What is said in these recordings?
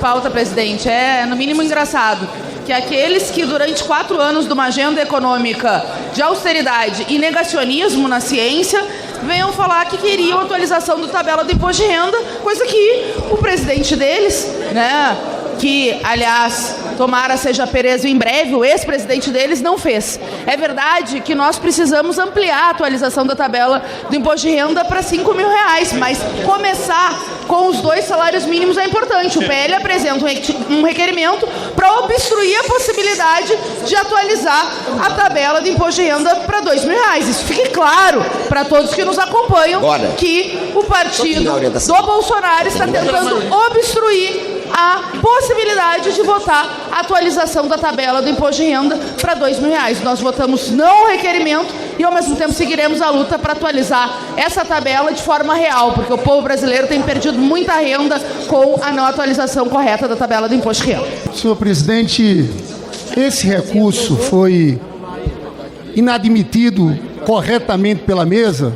pauta, presidente. É, no mínimo, engraçado que aqueles que, durante 4 anos de uma agenda econômica de austeridade e negacionismo na ciência, venham falar que queriam atualização da tabela do imposto de renda, coisa que o presidente deles, né, que, aliás, tomara seja preso em breve, o ex-presidente deles não fez. É verdade que nós precisamos ampliar a atualização da tabela do imposto de renda para R$5.000, mas começar com os 2 salários mínimos é importante. O PL apresenta um requerimento para obstruir a possibilidade de atualizar a tabela do imposto de renda para R$2.000. Isso fique claro para todos que nos acompanham, que o partido do Bolsonaro está tentando obstruir a possibilidade de votar a atualização da tabela do imposto de renda para R$2.000. Nós votamos não ao requerimento e, ao mesmo tempo, seguiremos a luta para atualizar essa tabela de forma real, porque o povo brasileiro tem perdido muita renda com a não atualização correta da tabela do imposto de renda. Senhor presidente, esse recurso foi inadmitido corretamente pela mesa,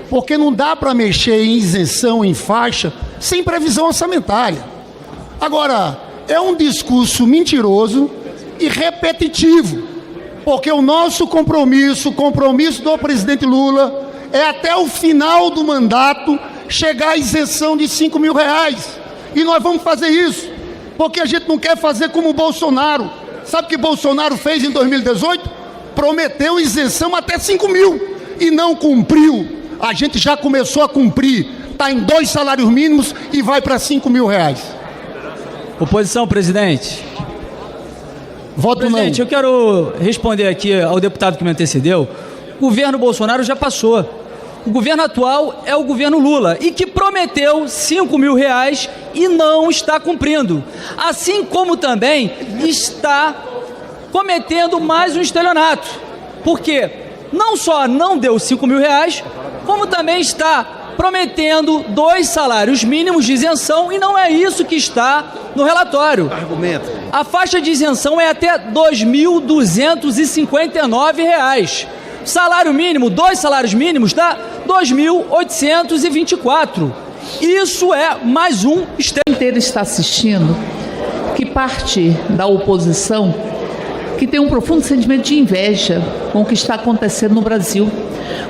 porque não dá para mexer em isenção, em faixa, sem previsão orçamentária. Agora, é um discurso mentiroso e repetitivo, porque o nosso compromisso, o compromisso do presidente Lula, é até o final do mandato chegar à isenção de R$5.000. E nós vamos fazer isso, porque a gente não quer fazer como o Bolsonaro. Sabe o que Bolsonaro fez em 2018? Prometeu isenção até 5.000 e não cumpriu. A gente já começou a cumprir, está em 2 salários mínimos e vai para R$5.000. Oposição, presidente. Voto presidente, não. Eu quero responder aqui ao deputado que me antecedeu. O governo Bolsonaro já passou. O governo atual é o governo Lula e que prometeu R$5.000 e não está cumprindo. Assim como também está cometendo mais um estelionato. Porque não só não deu R$5.000, como também está prometendo 2 salários mínimos de isenção, e não é isso que está no relatório. A faixa de isenção é até R$ 2.259. Salário mínimo, 2 salários mínimos, dá R$ 2.824. Isso é mais um estelionato. Inteiro está assistindo que parte da oposição que tem um profundo sentimento de inveja com o que está acontecendo no Brasil.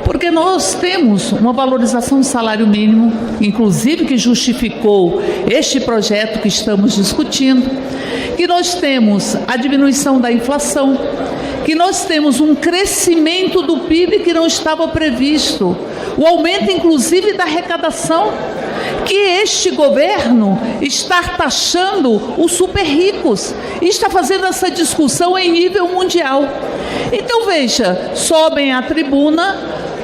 Porque nós temos uma valorização do salário mínimo, inclusive que justificou este projeto que estamos discutindo, que nós temos a diminuição da inflação, que nós temos um crescimento do PIB que não estava previsto, o aumento inclusive da arrecadação, que este governo está taxando os super ricos e está fazendo essa discussão em nível mundial. Então veja, sobem à tribuna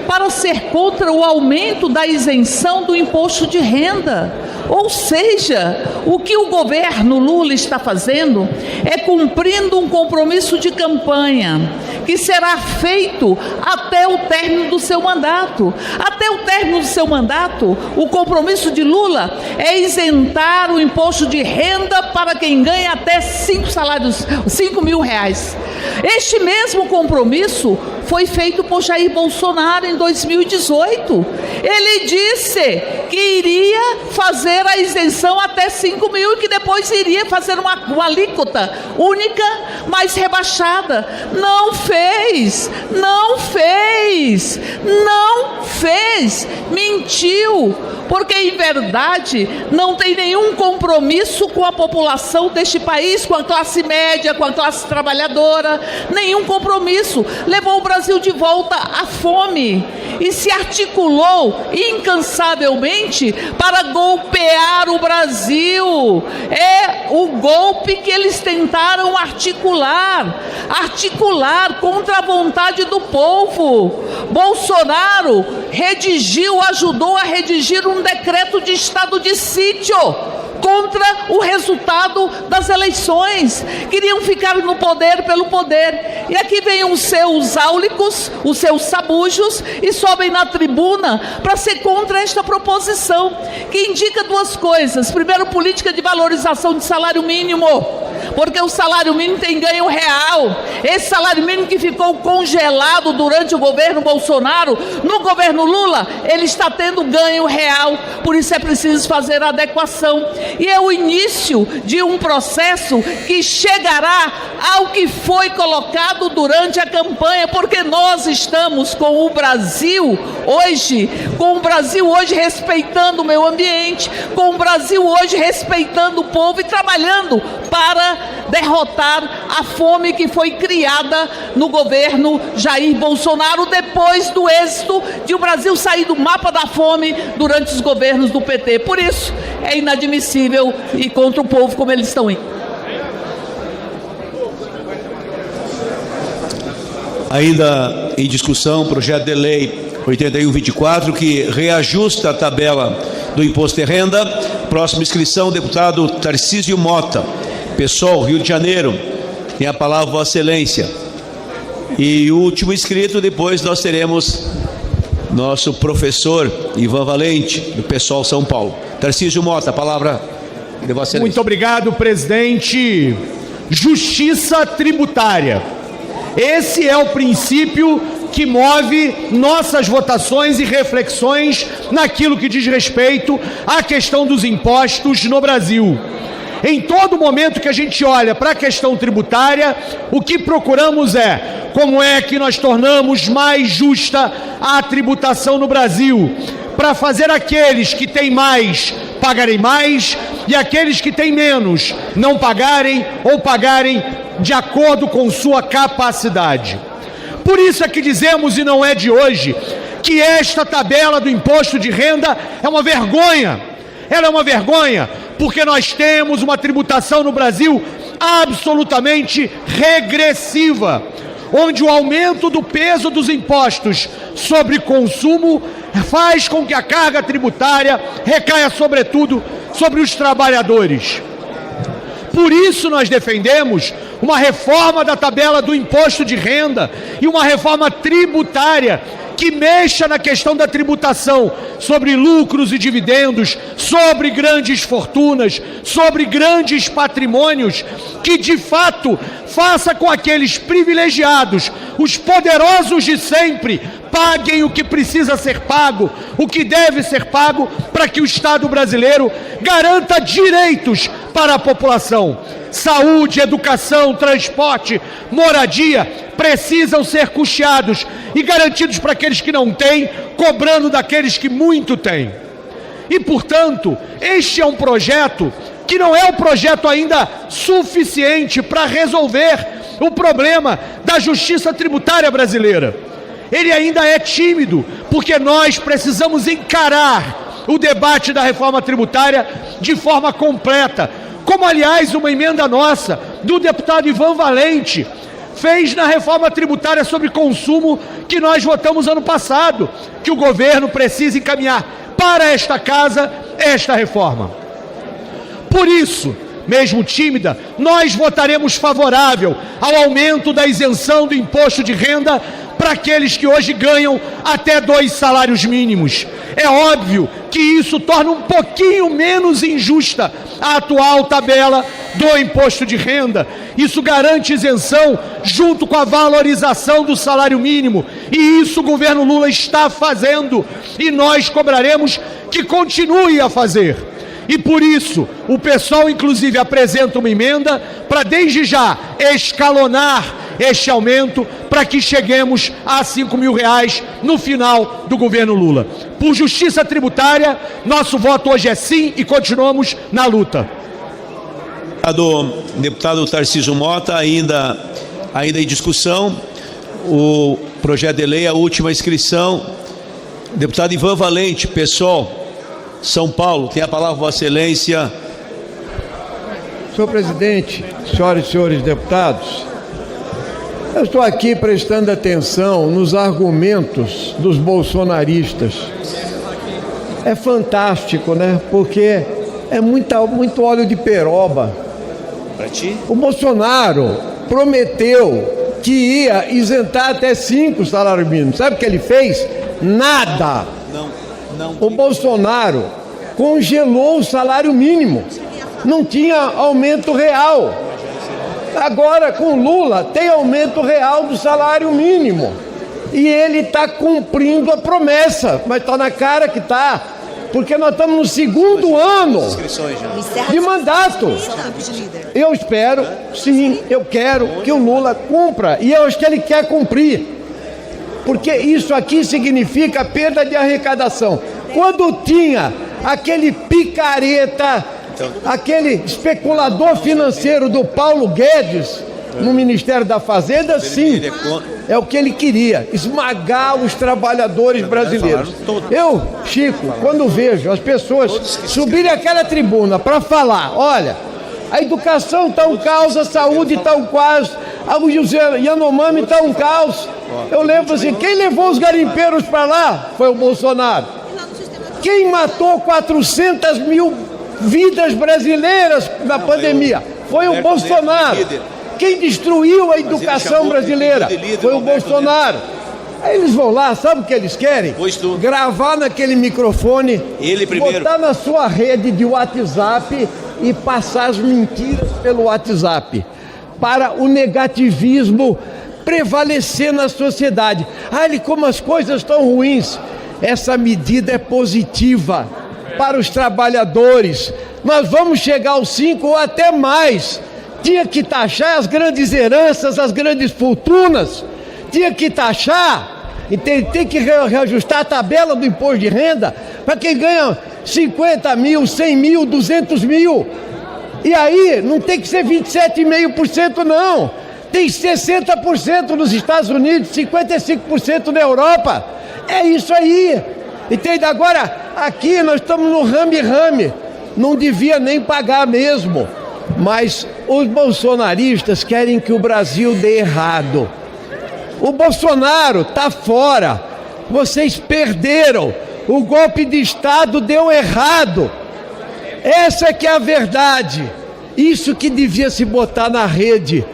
para ser contra o aumento da isenção do imposto de renda. Ou seja, o que o governo Lula está fazendo é cumprindo um compromisso de campanha que será feito até o término do seu mandato. Até o término do seu mandato, o compromisso de Lula é isentar o imposto de renda para quem ganha até R$5.000. Este mesmo compromisso foi feito por Jair Bolsonaro em 2018. Ele disse que iria fazer a isenção até 5.000 e que depois iria fazer uma alíquota única, mas rebaixada. Não fez, mentiu, porque em verdade não tem nenhum compromisso com a população deste país, com a classe média, com a classe trabalhadora, nenhum compromisso. Levou o Brasil de volta à fome e se articulou incansavelmente para golpear o Brasil. É o golpe que eles tentaram articular contra a vontade do povo. Bolsonaro ajudou a redigir um decreto de estado de sítio contra o resultado das eleições. Queriam ficar no poder pelo poder. E aqui vem os seus áulicos, os seus sabujos, e sobem na tribuna para ser contra esta proposição, que indica 2 coisas. Primeiro, política de valorização de salário mínimo, porque o salário mínimo tem ganho real. Esse salário mínimo que ficou congelado durante o governo Bolsonaro, no governo Lula, ele está tendo ganho real, por isso é preciso fazer a adequação. E é o início de um processo que chegará ao que foi colocado durante a campanha, porque nós estamos com o Brasil hoje respeitando o meio ambiente, com o Brasil hoje respeitando o povo e trabalhando para derrotar a fome que foi criada no governo Jair Bolsonaro, depois do êxito de o Brasil sair do mapa da fome durante os governos do PT. Por isso, é inadmissível e contra o povo como eles estão indo. Ainda em discussão, projeto de lei 8124, que reajusta a tabela do imposto de renda. Próxima inscrição, deputado Tarcísio Mota, PSOL, Rio de Janeiro. Tem a palavra Vossa Excelência. E o último inscrito, depois nós teremos nosso professor Ivan Valente, do PSOL São Paulo. Tarcísio Mota, a palavra de Vossa Excelência. Muito obrigado, presidente. Justiça tributária. Esse é o princípio que move nossas votações e reflexões naquilo que diz respeito à questão dos impostos no Brasil. Em todo momento que a gente olha para a questão tributária, o que procuramos é como é que nós tornamos mais justa a tributação no Brasil, para fazer aqueles que têm mais pagarem mais e aqueles que têm menos não pagarem ou pagarem de acordo com sua capacidade. Por isso é que dizemos, e não é de hoje, que esta tabela do imposto de renda é uma vergonha. Ela é uma vergonha porque nós temos uma tributação no Brasil absolutamente regressiva, onde o aumento do peso dos impostos sobre consumo faz com que a carga tributária recaia sobretudo sobre os trabalhadores. Por isso nós defendemos uma reforma da tabela do imposto de renda e uma reforma tributária que mexa na questão da tributação sobre lucros e dividendos, sobre grandes fortunas, sobre grandes patrimônios, que de fato faça com aqueles privilegiados, os poderosos de sempre, paguem o que precisa ser pago, o que deve ser pago, para que o Estado brasileiro garanta direitos para a população. Saúde, educação, transporte, moradia precisam ser custeados e garantidos para aqueles que não têm, cobrando daqueles que muito têm. E, portanto, este é um projeto que não é um projeto ainda suficiente para resolver o problema da justiça tributária brasileira. Ele ainda é tímido, porque nós precisamos encarar o debate da reforma tributária de forma completa, como, aliás, uma emenda nossa, do deputado Ivan Valente, fez na reforma tributária sobre consumo que nós votamos ano passado, que o governo precisa encaminhar para esta casa esta reforma. Por isso, mesmo tímida, nós votaremos favorável ao aumento da isenção do imposto de renda para aqueles que hoje ganham até 2 salários mínimos. É óbvio que isso torna um pouquinho menos injusta a atual tabela do imposto de renda. Isso garante isenção junto com a valorização do salário mínimo. E isso o governo Lula está fazendo. E nós cobraremos que continue a fazer. E por isso, o PSOL, inclusive, apresenta uma emenda para, desde já, escalonar este aumento para que cheguemos a R$5.000 no final do governo Lula. Por justiça tributária, nosso voto hoje é sim e continuamos na luta. Deputado Tarcísio Mota, ainda em discussão, o projeto de lei, a última inscrição. Deputado Ivan Valente, PSOL, São Paulo, tem a palavra Vossa Excelência. Senhor presidente, senhoras e senhores deputados, eu estou aqui prestando atenção nos argumentos dos bolsonaristas. É fantástico, né? Porque é muito óleo de peroba. O Bolsonaro prometeu que ia isentar até 5 salários mínimos. Sabe o que ele fez? Nada. O Bolsonaro congelou o salário mínimo. Não tinha aumento real. Agora, com Lula, tem aumento real do salário mínimo. E ele está cumprindo a promessa, mas está na cara que está, porque nós estamos no segundo ano de mandato. Eu espero, sim, eu quero que o Lula cumpra, e eu acho que ele quer cumprir, porque isso aqui significa perda de arrecadação. Quando tinha aquele picareta, aquele especulador financeiro do Paulo Guedes no Ministério da Fazenda, sim, é o que ele queria, esmagar os trabalhadores brasileiros. Eu, Chico, quando vejo as pessoas subirem aquela tribuna para falar, olha, a educação está um caos, a saúde está um caos, o Yanomami está um caos. Eu lembro assim, quem levou os garimpeiros para lá foi o Bolsonaro. Quem matou 400 mil vidas brasileiras na pandemia foi o Bolsonaro. Quem destruiu a educação brasileira foi o Bolsonaro. Aí eles vão lá, sabe o que eles querem? Gravar naquele microfone, botar na sua rede de WhatsApp e passar as mentiras pelo WhatsApp, para o negativismo prevalecer na sociedade. Olha como as coisas estão ruins. Essa medida é positiva para os trabalhadores. Nós vamos chegar aos 5 ou até mais. Tinha que taxar as grandes heranças, as grandes fortunas. Tinha que taxar e tem que reajustar a tabela do imposto de renda para quem ganha 50 mil, 100 mil, 200 mil. E aí não tem que ser 27,5% não. Tem 60% nos Estados Unidos, 55% na Europa. É isso aí. Entende? Agora, aqui nós estamos no rame-rame. Não devia nem pagar mesmo. Mas os bolsonaristas querem que o Brasil dê errado. O Bolsonaro está fora. Vocês perderam. O golpe de Estado deu errado. Essa é que é a verdade. Isso que devia se botar na rede.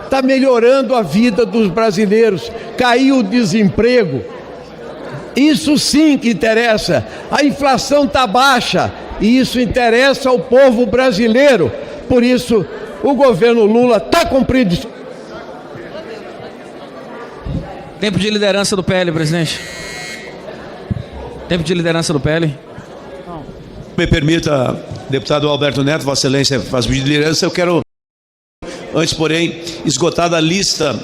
Está melhorando a vida dos brasileiros. Caiu o desemprego. Isso sim que interessa. A inflação está baixa. E isso interessa ao povo brasileiro. Por isso, o governo Lula está cumprindo. Tempo de liderança do PL, presidente. Tempo de liderança do PL. Me permita, deputado Alberto Neto, Vossa Excelência faz pedido de liderança. Eu quero, antes, porém, esgotada a lista